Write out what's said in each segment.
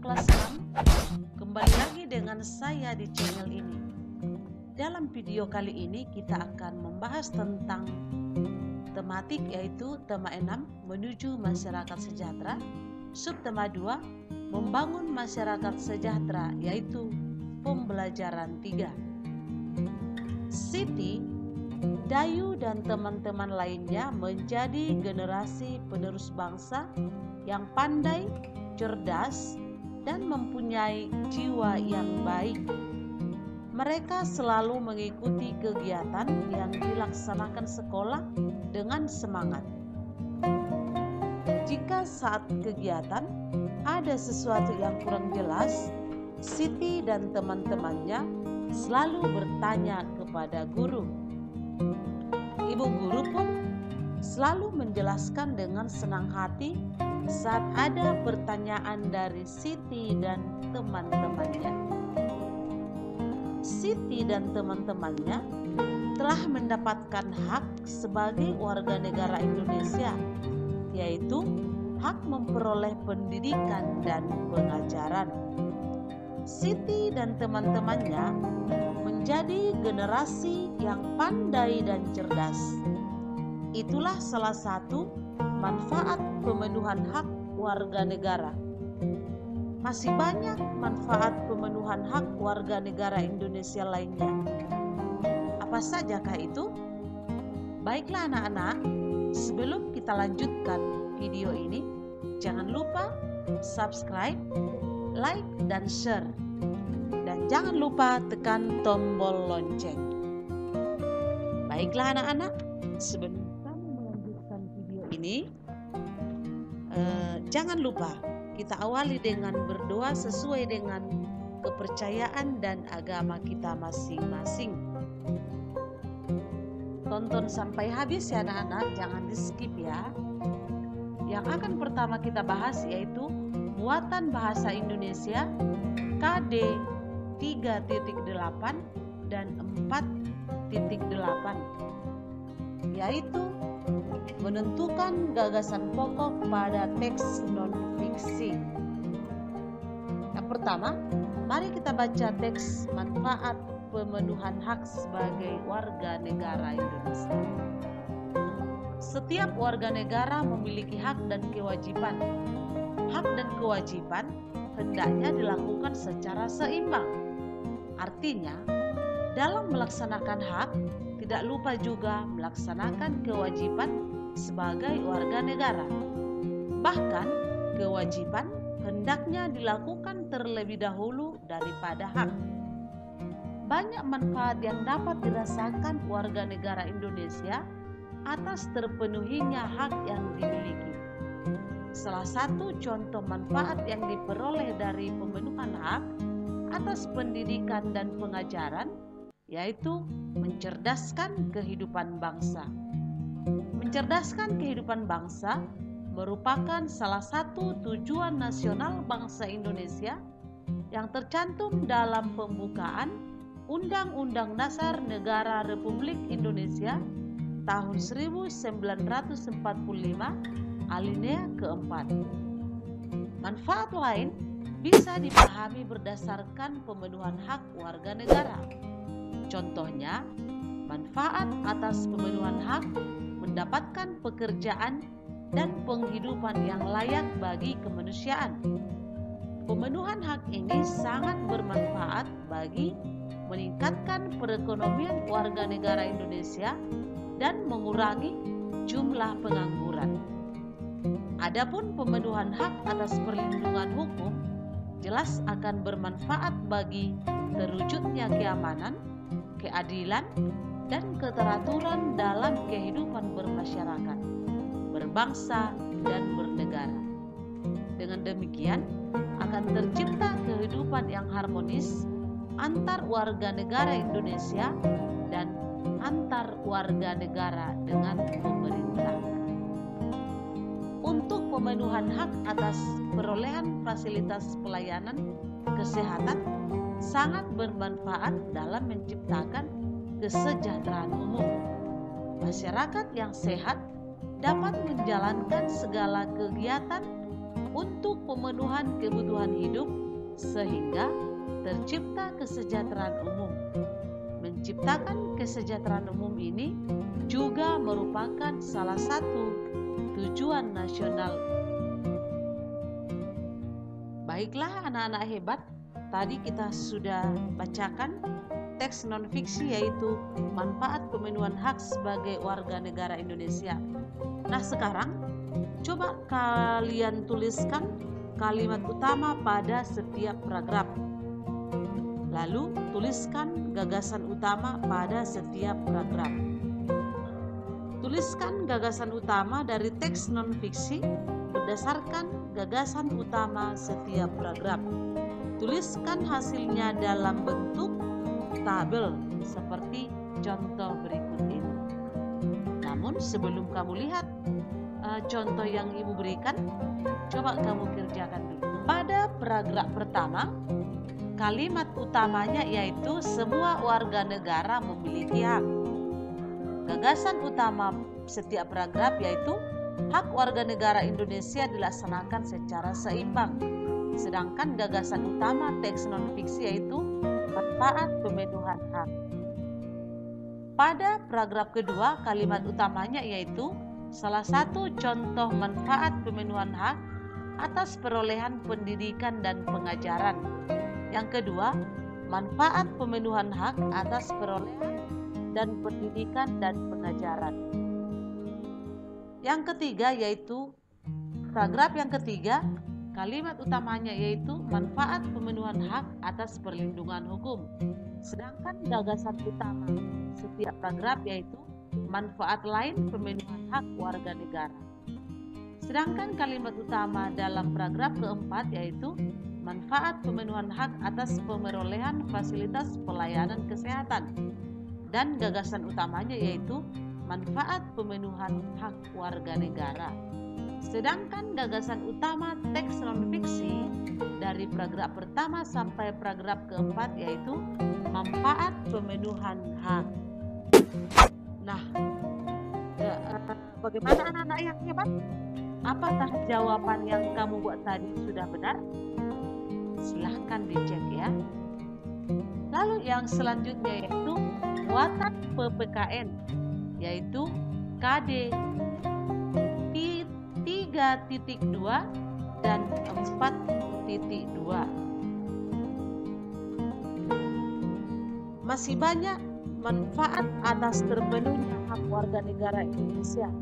kelas 6. Kembali lagi dengan saya di channel ini. Dalam video kali ini kita akan membahas tentang tematik, yaitu tema 6 menuju masyarakat sejahtera, subtema 2 membangun masyarakat sejahtera, yaitu pembelajaran 3. Siti, Dayu dan teman-teman lainnya menjadi generasi penerus bangsa yang pandai, cerdas, dan mempunyai jiwa yang baik. Mereka selalu mengikuti kegiatan yang dilaksanakan sekolah dengan semangat. Jika saat kegiatan ada sesuatu yang kurang jelas, Siti dan teman-temannya selalu bertanya kepada guru. Ibu guru pun selalu menjelaskan dengan senang hati saat ada pertanyaan dari Siti dan teman-temannya. Siti dan teman-temannya telah mendapatkan hak sebagai warga negara Indonesia, yaitu hak memperoleh pendidikan dan pengajaran. Siti dan teman-temannya menjadi generasi yang pandai dan cerdas. Itulah salah satu manfaat pemenuhan hak warga negara. Masih banyak manfaat pemenuhan hak warga negara Indonesia lainnya. Apa sajakah itu? Baiklah anak-anak, sebelum kita lanjutkan video ini, jangan lupa subscribe, like, dan share. Dan jangan lupa tekan tombol lonceng. Baiklah anak-anak, sebelum kami melanjutkan video ini, jangan lupa kita awali dengan berdoa sesuai dengan kepercayaan dan agama kita masing-masing. Tonton sampai habis ya anak-anak, jangan di skip ya. Yang akan pertama kita bahas yaitu muatan bahasa Indonesia KD 3.8 dan 4.8, yaitu menentukan gagasan pokok pada teks non-fiksi. Yang pertama, mari kita baca teks manfaat pemenuhan hak sebagai warga negara Indonesia. Setiap warga negara memiliki hak dan kewajiban. Hak dan kewajiban hendaknya dilakukan secara seimbang. Artinya, dalam melaksanakan hak, tidak lupa juga melaksanakan kewajiban sebagai warga negara. Bahkan, kewajiban hendaknya dilakukan terlebih dahulu daripada hak. Banyak manfaat yang dapat dirasakan warga negara Indonesia atas terpenuhinya hak yang dimiliki. Salah satu contoh manfaat yang diperoleh dari pemenuhan hak atas pendidikan dan pengajaran yaitu mencerdaskan kehidupan bangsa. Mencerdaskan kehidupan bangsa merupakan salah satu tujuan nasional bangsa Indonesia yang tercantum dalam pembukaan Undang-Undang Dasar Negara Republik Indonesia tahun 1945 alinea keempat. Manfaat lain bisa dipahami berdasarkan pemenuhan hak warga negara. Contohnya, manfaat atas pemenuhan hak mendapatkan pekerjaan dan penghidupan yang layak bagi kemanusiaan. Pemenuhan hak ini sangat bermanfaat bagi meningkatkan perekonomian warga negara Indonesia dan mengurangi jumlah pengangguran. Adapun pemenuhan hak atas perlindungan hukum jelas akan bermanfaat bagi terwujudnya keamanan, keadilan, dan keteraturan dalam kehidupan bermasyarakat, berbangsa, dan bernegara. Dengan demikian, akan tercipta kehidupan yang harmonis antar warga negara Indonesia dan antar warga negara dengan pemerintah. Untuk pemenuhan hak atas perolehan fasilitas pelayanan kesehatan sangat bermanfaat dalam menciptakan kesejahteraan umum. Masyarakat yang sehat dapat menjalankan segala kegiatan untuk pemenuhan kebutuhan hidup sehingga tercipta kesejahteraan umum. Menciptakan kesejahteraan umum ini juga merupakan salah satu tujuan nasional. Baiklah anak-anak hebat, tadi kita sudah bacakan teks non-fiksi yaitu manfaat pemenuhan hak sebagai warga negara Indonesia. Nah sekarang coba kalian tuliskan kalimat utama pada setiap paragraf. Lalu tuliskan gagasan utama pada setiap paragraf. Tuliskan gagasan utama dari teks non-fiksi berdasarkan gagasan utama setiap paragraf. Tuliskan hasilnya dalam bentuk tabel seperti contoh berikut ini. Namun sebelum kamu lihat contoh yang ibu berikan, coba kamu kerjakan dulu. Pada paragraf pertama, kalimat utamanya yaitu semua warga negara memiliki hak. Gagasan utama setiap paragraf yaitu hak warga negara Indonesia dilaksanakan secara seimbang. Sedangkan gagasan utama teks non-fiksi yaitu manfaat pemenuhan hak. Pada paragraf kedua, kalimat utamanya yaitu salah satu contoh manfaat pemenuhan hak atas perolehan pendidikan dan pengajaran. Yang kedua, manfaat pemenuhan hak atas perolehan dan pendidikan dan pengajaran. Yang ketiga yaitu paragraf yang ketiga, kalimat utamanya yaitu manfaat pemenuhan hak atas perlindungan hukum. Sedangkan gagasan utama setiap paragraf yaitu manfaat lain pemenuhan hak warga negara. Sedangkan kalimat utama dalam paragraf keempat yaitu manfaat pemenuhan hak atas pemerolehan fasilitas pelayanan kesehatan. Dan gagasan utamanya yaitu manfaat pemenuhan hak warga negara. Sedangkan gagasan utama teks non-fiksi dari paragraf pertama sampai paragraf keempat yaitu manfaat pemenuhan hak. Nah, bagaimana anak-anak yang hebat? Apakah jawaban yang kamu buat tadi sudah benar? Silahkan dicek ya. Lalu yang selanjutnya yaitu muatan PPKN yaitu KD 3.2 dan 4.2. Masih banyak manfaat atas terpenuhnya hak warga negara Indonesia.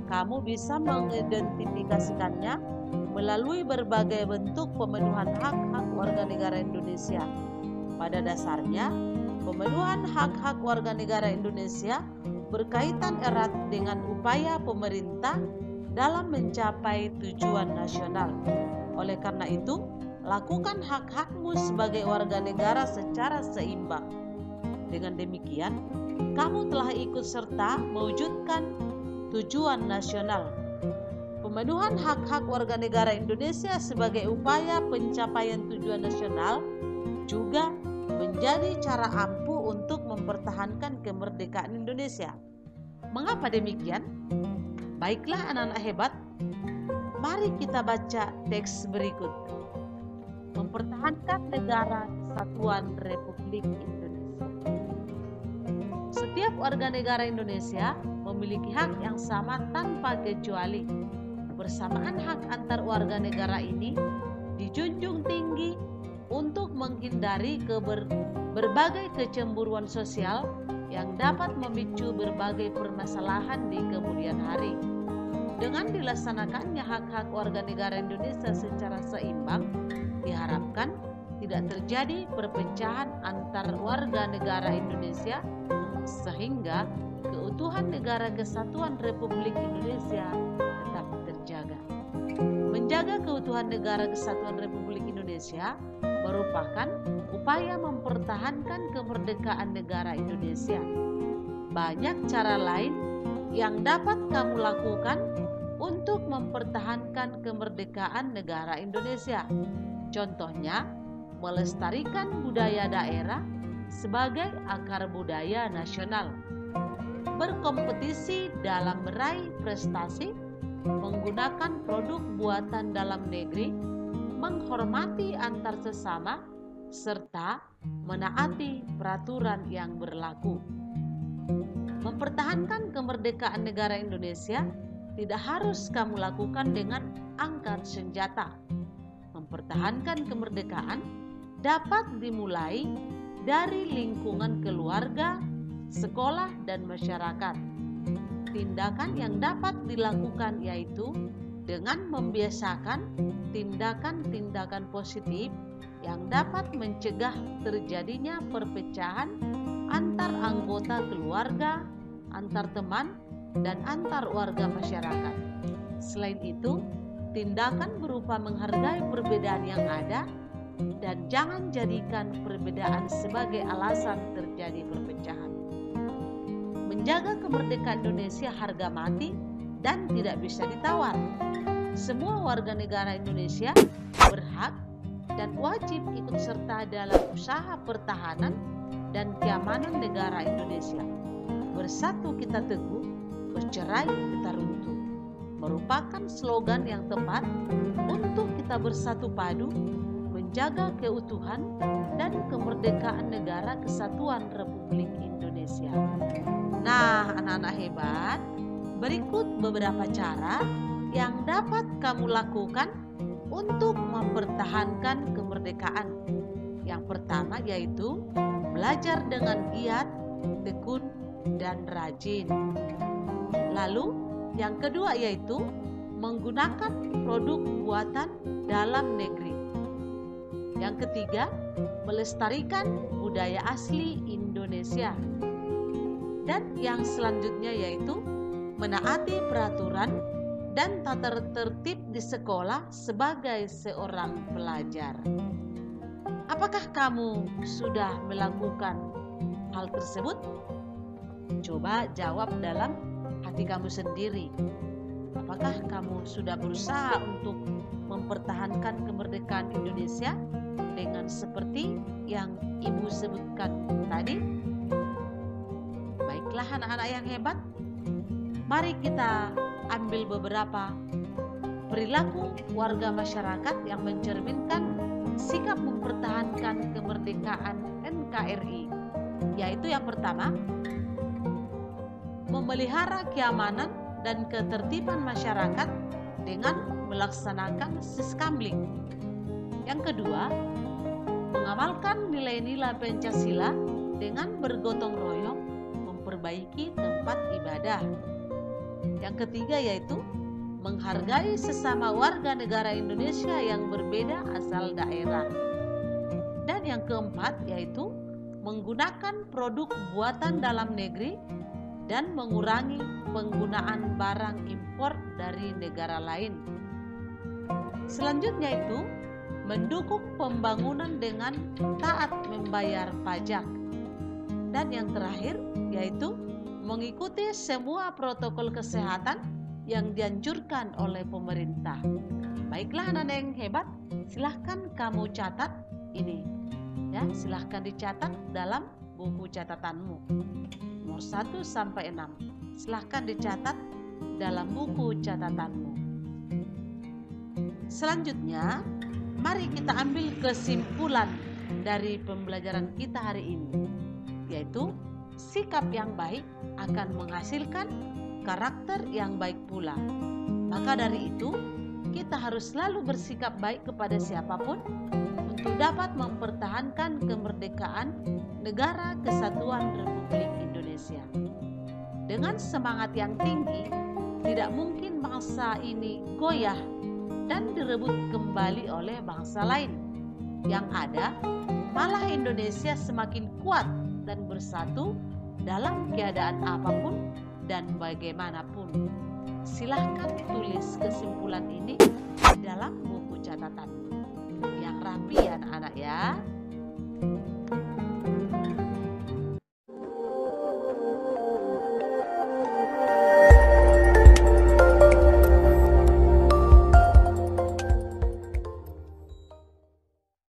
Kamu bisa mengidentifikasikannya melalui berbagai bentuk pemenuhan hak-hak warga negara Indonesia. Pada dasarnya, pemenuhan hak-hak warga negara Indonesia berkaitan erat dengan upaya pemerintah dalam mencapai tujuan nasional. Oleh karena itu, lakukan hak-hakmu sebagai warga negara secara seimbang. Dengan demikian, kamu telah ikut serta mewujudkan tujuan nasional. Pemenuhan hak-hak warga negara Indonesia sebagai upaya pencapaian tujuan nasional juga menjadi cara ampuh untuk mempertahankan kemerdekaan Indonesia. Mengapa demikian? Baiklah anak-anak hebat, mari kita baca teks berikut. Mempertahankan Negara Kesatuan Republik Indonesia. Setiap warga negara Indonesia memiliki hak yang sama tanpa kecuali. Bersamaan hak antar warga negara ini dijunjung tinggi untuk menghindari berbagai kecemburuan sosial yang dapat memicu berbagai permasalahan di kemudian hari. Dengan dilaksanakannya hak-hak warga negara Indonesia secara seimbang, diharapkan tidak terjadi perpecahan antar warga negara Indonesia sehingga keutuhan Negara Kesatuan Republik Indonesia tetap terjaga. Menjaga keutuhan Negara Kesatuan Republik Indonesia merupakan upaya mempertahankan kemerdekaan negara Indonesia. Banyak cara lain yang dapat kamu lakukan untuk mempertahankan kemerdekaan negara Indonesia. Contohnya, melestarikan budaya daerah sebagai akar budaya nasional, berkompetisi dalam meraih prestasi, menggunakan produk buatan dalam negeri, menghormati antar sesama, serta menaati peraturan yang berlaku. Mempertahankan kemerdekaan negara Indonesia tidak harus kamu lakukan dengan angkat senjata. Mempertahankan kemerdekaan dapat dimulai dari lingkungan keluarga, sekolah, dan masyarakat. Tindakan yang dapat dilakukan yaitu dengan membiasakan tindakan-tindakan positif yang dapat mencegah terjadinya perpecahan antar anggota keluarga, antar teman, dan antar warga masyarakat. Selain itu, tindakan berupa menghargai perbedaan yang ada dan jangan jadikan perbedaan sebagai alasan terjadi perpecahan. Menjaga kemerdekaan Indonesia harga mati dan tidak bisa ditawar. Semua warga negara Indonesia berhak dan wajib ikut serta dalam usaha pertahanan dan keamanan negara Indonesia. Bersatu kita teguh, bercerai kita runtuh, merupakan slogan yang tepat untuk kita bersatu padu menjaga keutuhan dan kemerdekaan negara kesatuan Republik Indonesia. Nah, anak-anak hebat, berikut beberapa cara yang dapat kamu lakukan untuk mempertahankan kemerdekaan. Yang pertama yaitu belajar dengan giat, tekun, dan rajin. Lalu yang kedua yaitu menggunakan produk buatan dalam negeri. Yang ketiga, melestarikan budaya asli Indonesia. Dan yang selanjutnya yaitu menaati peraturan dan tata tertib di sekolah sebagai seorang pelajar. Apakah kamu sudah melakukan hal tersebut? Coba jawab dalam hati kamu sendiri. Apakah kamu sudah berusaha untuk mempertahankan kemerdekaan Indonesia dengan seperti yang Ibu sebutkan tadi? Baiklah anak-anak yang hebat, mari kita ambil beberapa perilaku warga masyarakat yang mencerminkan sikap mempertahankan kemerdekaan NKRI, yaitu yang pertama, memelihara keamanan dan ketertiban masyarakat dengan melaksanakan siskamling. Yang kedua, mengamalkan nilai-nilai Pancasila dengan bergotong royong memperbaiki tempat ibadah. Yang ketiga yaitu menghargai sesama warga negara Indonesia yang berbeda asal daerah. Dan yang keempat yaitu menggunakan produk buatan dalam negeri dan mengurangi penggunaan barang impor dari negara lain. Selanjutnya itu mendukung pembangunan dengan taat membayar pajak. Dan yang terakhir yaitu mengikuti semua protokol kesehatan yang dianjurkan oleh pemerintah. Baiklah anak-anak yang hebat, silahkan kamu catat ini. Ya, silahkan dicatat dalam buku catatanmu. Nomor 1 sampai 6. Silahkan dicatat dalam buku catatanmu. Selanjutnya, mari kita ambil kesimpulan dari pembelajaran kita hari ini, yaitu sikap yang baik akan menghasilkan karakter yang baik pula. Maka dari itu, kita harus selalu bersikap baik kepada siapapun untuk dapat mempertahankan kemerdekaan negara kesatuan Republik Indonesia. Dengan semangat yang tinggi, tidak mungkin bangsa ini goyah dan direbut kembali oleh bangsa lain. Yang ada, malah Indonesia semakin kuat dan bersatu dalam keadaan apapun dan bagaimanapun. Silahkan tulis kesimpulan ini dalam buku catatan yang rapi ya anak-anak ya.